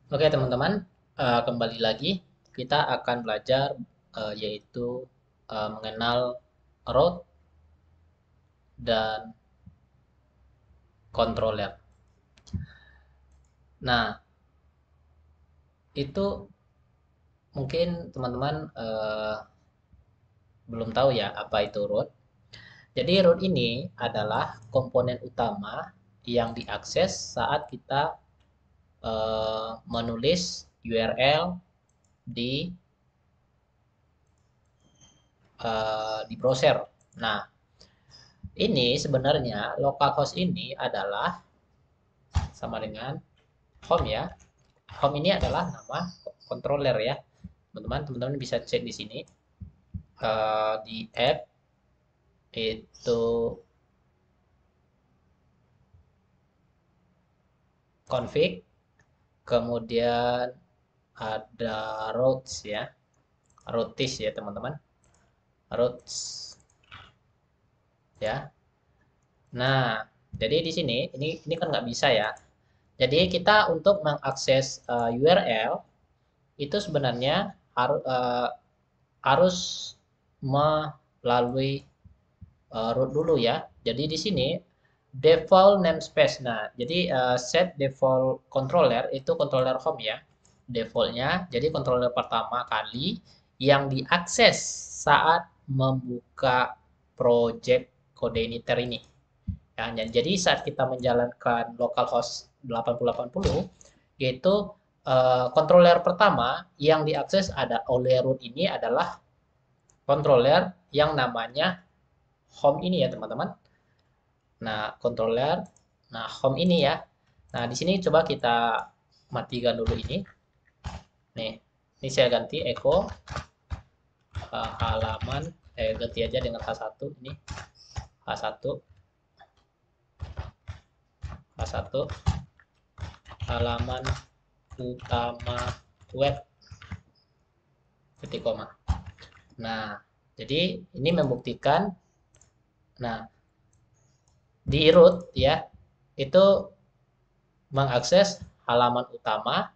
Oke teman-teman, kembali lagi kita akan belajar yaitu mengenal root dan controller. Nah, itu mungkin teman-teman belum tahu ya apa itu root. Jadi root ini adalah komponen utama yang diakses saat kita menulis URL di di browser. Nah, ini sebenarnya localhost ini adalah sama dengan home ya. Home ini adalah nama controller ya. Teman-teman bisa cek di sini di app itu config, kemudian ada routes ya, routes ya teman-teman, routes ya. Nah, jadi di sini ini kan nggak bisa ya. Jadi kita untuk mengakses URL itu sebenarnya harus melalui root dulu ya. Jadi di sini default namespace. Nah, jadi set default controller itu controller home ya. Defaultnya, jadi controller pertama kali yang diakses saat membuka project Codeinator ini. Ya, jadi saat kita menjalankan localhost 8080, yaitu controller pertama yang diakses ada oleh root ini adalah controller yang namanya home ini ya teman-teman. Nah, controller, nah home ini ya. Nah, di sini coba kita matikan dulu ini. Nih, ini saya ganti echo halaman, ganti aja dengan H1 ini. H1, H1 halaman utama web titik koma. Nah, jadi ini membuktikan, nah di root ya itu mengakses halaman utama.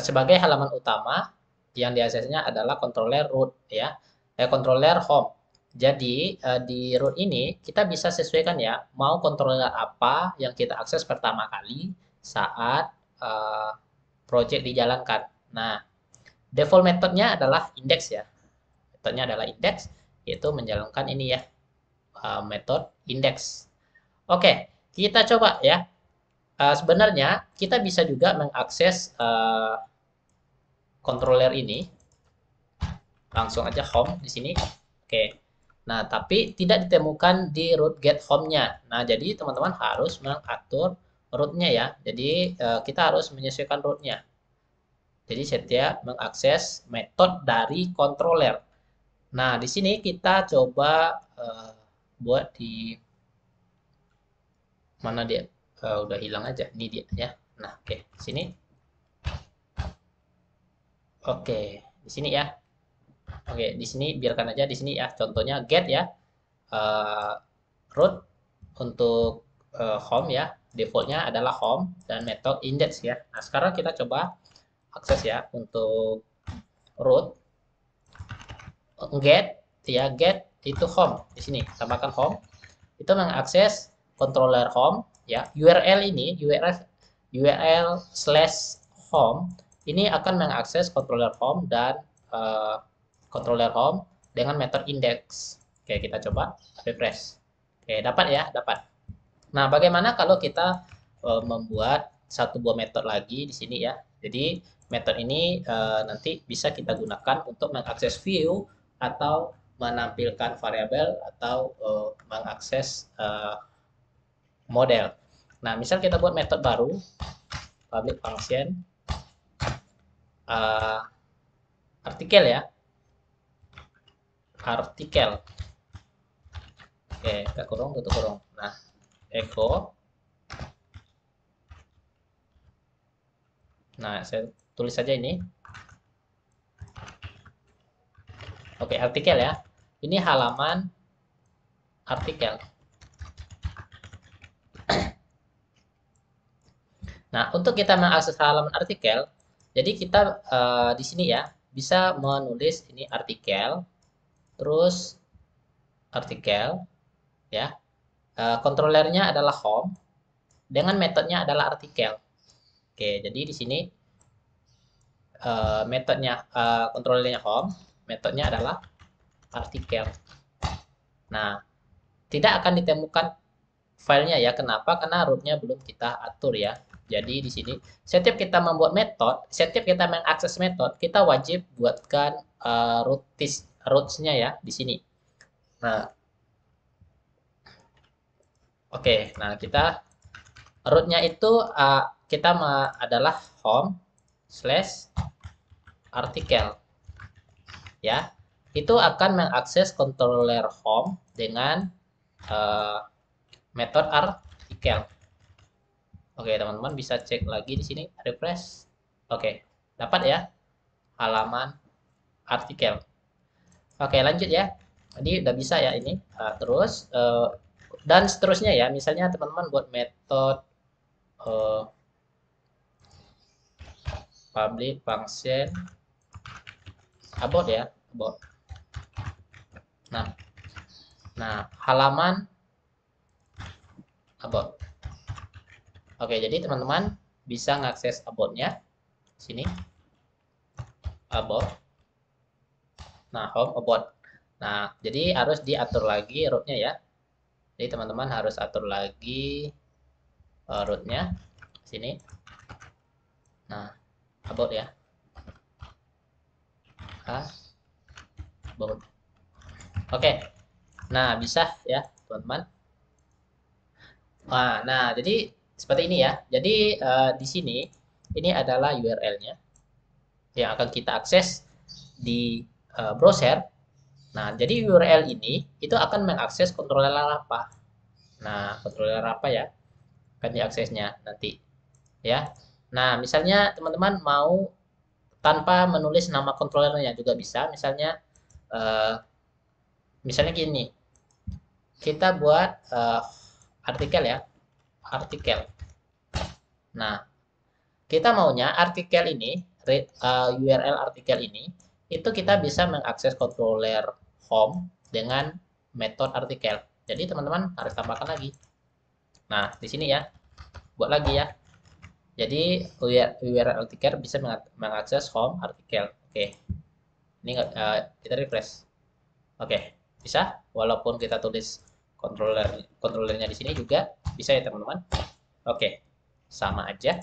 Sebagai halaman utama yang diaksesnya adalah controller root ya, controller home. Jadi di root ini kita bisa sesuaikan ya mau controller apa yang kita akses pertama kali saat project dijalankan. Nah, default metodenya adalah index ya. Metodenya adalah index, yaitu menjalankan ini ya, metode index. Oke, kita coba ya. Sebenarnya kita bisa juga mengakses controller ini langsung aja home di sini. Oke. Nah, tapi tidak ditemukan di root get home-nya. Nah, jadi teman-teman harus mengatur root-nya ya. Jadi kita harus menyesuaikan root-nya. Jadi setiap mengakses metode dari controller. Nah, di sini kita coba buat di mana dia? Udah hilang aja. Ini dia ya. Nah, oke. Sini. Oke, di sini ya. Oke, di sini biarkan aja di sini ya. Contohnya get ya. uh, root untuk home ya. Defaultnya adalah home dan metode index ya. Nah, sekarang kita coba akses ya untuk root get ya, get itu home di sini. Tambahkan home. Itu mengakses controller home ya. URL ini URL slash home ini akan mengakses controller home dan uh, controller home dengan metode index. Oke, kita coba refresh. Oke, dapat ya, dapat. Nah, bagaimana kalau kita membuat satu buah metode lagi di sini ya. Jadi, metode ini nanti bisa kita gunakan untuk mengakses view atau menampilkan variabel atau mengakses model. Nah, misal kita buat metode baru, public function uh, artikel ya, artikel. Oke, kita kurung, tutup kurung. Nah, echo. Nah, saya tulis saja ini. Oke, artikel ya. Ini halaman artikel. Nah, untuk kita mengakses halaman artikel, jadi kita di sini ya bisa menulis ini artikel, terus artikel ya. Kontrolernya adalah home dengan metodenya adalah artikel. Oke, jadi di sini metodenya kontrolernya home, metodenya adalah artikel. Nah, tidak akan ditemukan filenya ya. Kenapa? Karena rootnya belum kita atur ya. Jadi di sini setiap kita membuat metode, setiap kita mengakses metode, kita wajib buatkan roots-nya ya di sini. Nah, oke. Nah, kita rootnya itu kita adalah home slash artikel ya. Itu akan mengakses controller home dengan metode artikel. Oke, teman-teman bisa cek lagi di sini, refresh. Oke, dapat ya halaman artikel. Oke, lanjut ya. Jadi udah bisa ya ini. Terus dan seterusnya ya. Misalnya teman-teman buat metode public function about ya, about. Nah, halaman about. Oke, jadi teman-teman bisa ngakses about-nya sini. About. Nah, home about. Nah, jadi harus diatur lagi rootnya ya. Jadi teman-teman harus atur lagi rootnya sini. Nah, about ya. About. Oke. Nah, bisa ya, teman-teman. Nah, jadi seperti ini ya. Jadi di sini ini adalah URL-nya yang akan kita akses di browser. Nah, jadi URL ini itu akan mengakses controller apa. Nah, controller apa ya? Akan diaksesnya nanti ya. Nah, misalnya teman-teman mau tanpa menulis nama controllernya juga bisa. Misalnya gini, kita buat artikel ya, artikel. Nah, kita maunya artikel ini, URL artikel ini, itu kita bisa mengakses controller home dengan metode artikel. Jadi teman-teman harus tambahkan lagi. Nah, di sini ya, buat lagi ya. Jadi URL artikel bisa mengakses home artikel. Oke, ini kita refresh. Oke, bisa. Walaupun kita tulis controllernya di sini juga bisa ya teman-teman. Oke, sama aja.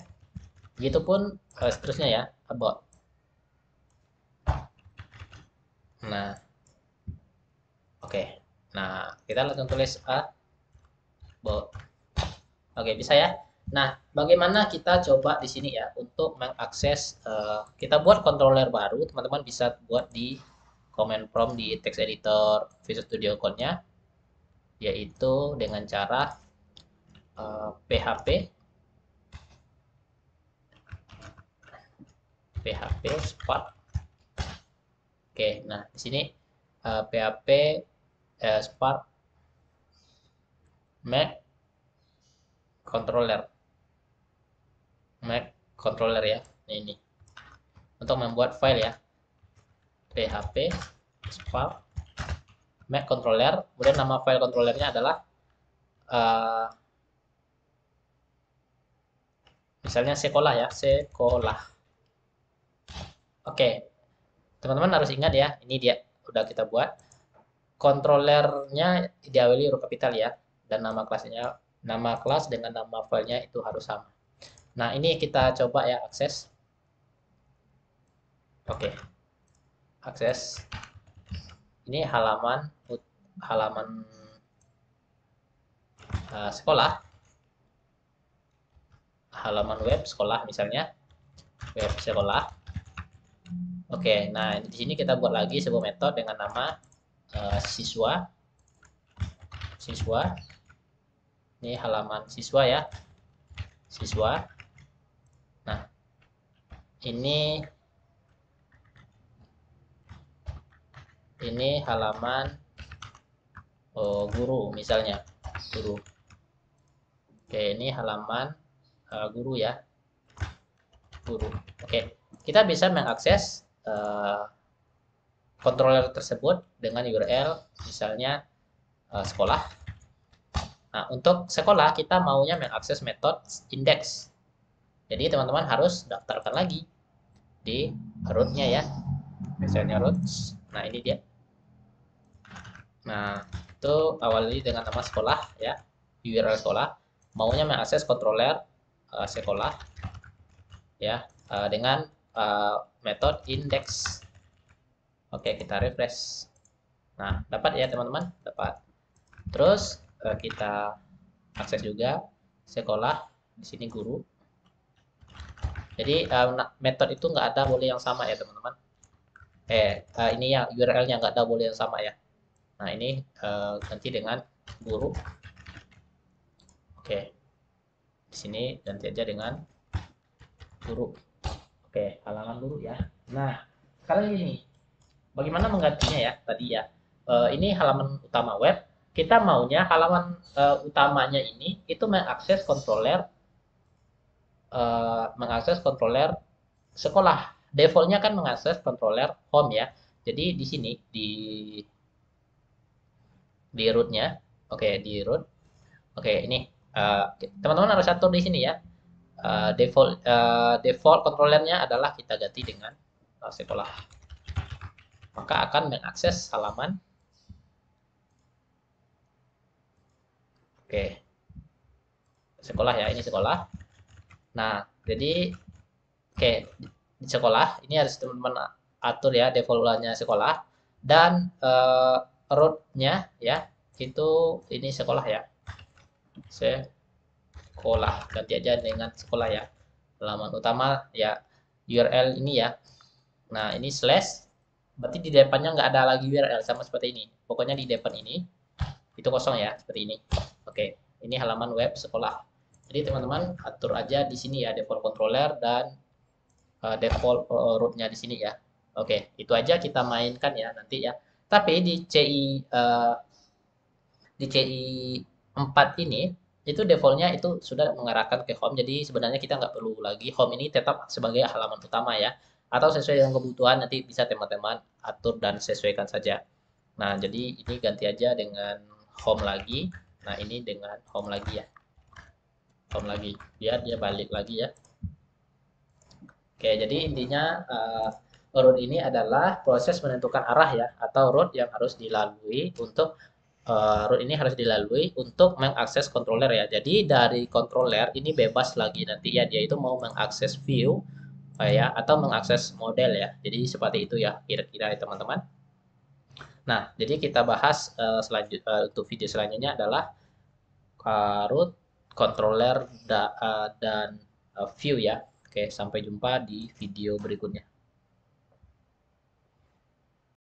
Begitupun seterusnya ya, about. Nah, oke. Nah, kita langsung tulis about. Oke, bisa ya. Nah, bagaimana kita coba di sini ya untuk mengakses kita buat controller baru, teman-teman bisa buat di command prompt di text editor Visual Studio Code-nya, yaitu dengan cara php spark. Oke, nah di sini php spark make controller ya. Ini untuk membuat file ya, php spark make controller. Kemudian nama file controllernya adalah misalnya sekolah ya, sekolah. Oke, teman-teman harus ingat ya, ini dia udah kita buat. Kontrolernya diawali huruf kapital ya, dan nama kelasnya, nama kelas dengan nama filenya itu harus sama. Nah, ini kita coba ya akses. Oke, akses. Ini halaman sekolah, halaman web sekolah misalnya, web sekolah. Oke, nah di sini kita buat lagi sebuah metode dengan nama siswa. Ini halaman siswa ya, siswa. Nah, ini halaman guru misalnya, guru. Oke, ini halaman guru ya. guru. Oke, kita bisa mengakses controller tersebut dengan URL misalnya sekolah. Nah, untuk sekolah kita maunya mengakses metode index. Jadi teman-teman harus daftarkan lagi di rootnya ya. Misalnya roots. Nah, ini dia. Nah, itu awali dengan nama sekolah ya, URL sekolah. Maunya mengakses controller sekolah ya dengan metode index. Oke, kita refresh. Nah, dapat ya teman-teman, dapat. Terus kita akses juga sekolah, di sini guru. Jadi metode itu nggak ada boleh yang sama ya teman-teman. Ini ya URL-nya nggak ada boleh yang sama ya. Nah, ini ganti dengan guru. Oke, di sini ganti aja dengan guru. Oke, halaman guru ya. Nah, sekarang ini bagaimana menggantinya ya tadi ya. Ini halaman utama web. Kita maunya halaman utamanya ini itu mengakses controller sekolah. Defaultnya kan mengakses controller home ya. Jadi di sini di rootnya, oke di root, oke ini teman-teman harus atur di sini ya. Default controllernya adalah kita ganti dengan sekolah. Maka akan mengakses halaman. Oke, sekolah ya, ini sekolah. Nah, jadi oke di sekolah ini harus teman-teman atur ya defaultnya sekolah dan rootnya ya itu ini sekolah ya, sekolah ganti aja dengan sekolah ya, halaman utama ya URL ini ya. Nah ini slash berarti di depannya nggak ada lagi URL sama seperti ini, pokoknya di depan ini itu kosong ya seperti ini. Oke, ini halaman web sekolah. Jadi teman-teman atur aja di sini ya default controller dan default rootnya di sini ya. Oke, itu aja kita mainkan ya nanti ya. Tapi di CI 4 ini itu defaultnya itu sudah mengarahkan ke home. Jadi sebenarnya kita nggak perlu lagi home ini tetap sebagai halaman utama ya. Atau sesuai dengan kebutuhan nanti bisa teman-teman atur dan sesuaikan saja. Nah, jadi ini ganti aja dengan home lagi. Nah, ini dengan home lagi ya. Home lagi. Biar dia balik lagi ya. Oke, jadi intinya route ini adalah proses menentukan arah ya, atau route yang harus dilalui untuk route ini harus dilalui untuk mengakses controller ya. Jadi dari controller ini bebas lagi nanti ya, dia itu mau mengakses view ya atau mengakses model ya. Jadi seperti itu ya kira-kira ya teman-teman. Nah, jadi kita bahas untuk video selanjutnya adalah root, controller dan view ya. Oke, sampai jumpa di video berikutnya.